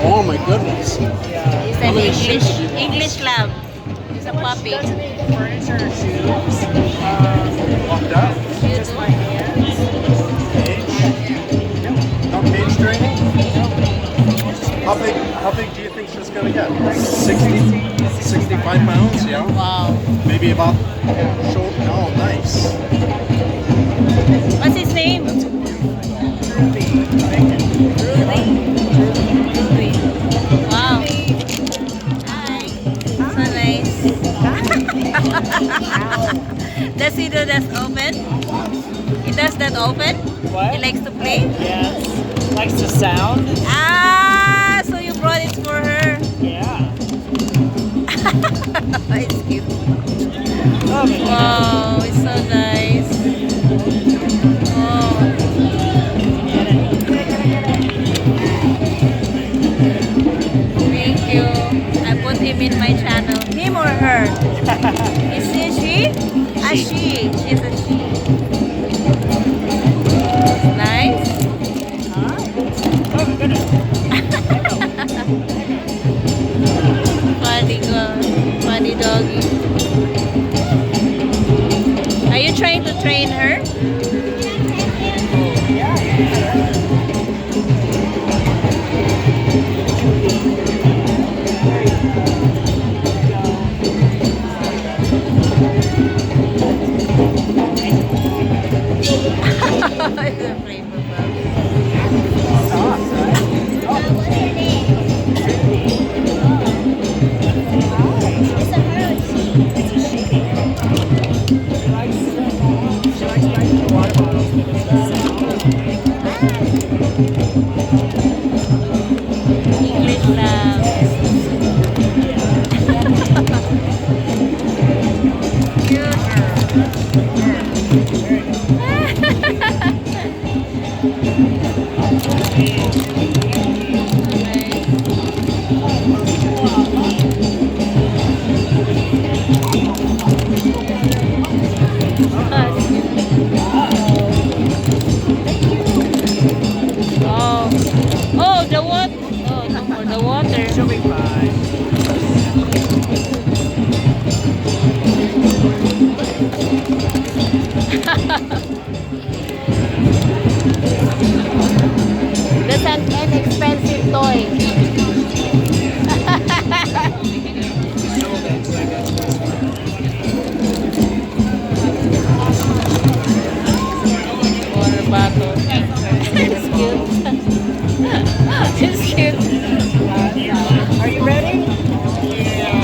Oh my goodness. Yeah. He's How an many shifts English have you English lab. He's a puppy. Doesn't need furniture or shoes. Locked up? Just my hands. Cage? No cage training? How big do you think she's gonna get? 60, 65 pounds? Yeah. Wow. Maybe about short. Oh, nice. What's his name? Ruby. Ruby. Wow. Hi. So nice. Does he do that open? He does that open? What? He likes to play? Yes. Likes the sound. Ah, so you brought it for her. Yeah. It's cute. Oh, my Wow, it's so nice. Oh, thank you. I put him in my channel. Him or her? Is he a she? A she. She's a she. Nice. Oh, my goodness. Funny girl. Funny doggy. Are you trying to train her? It's a playful puppy. She likes my water bottles, but it's the sound. English love. Oh, oh, the water. Oh, no more the water. She'll be fine. That's an inexpensive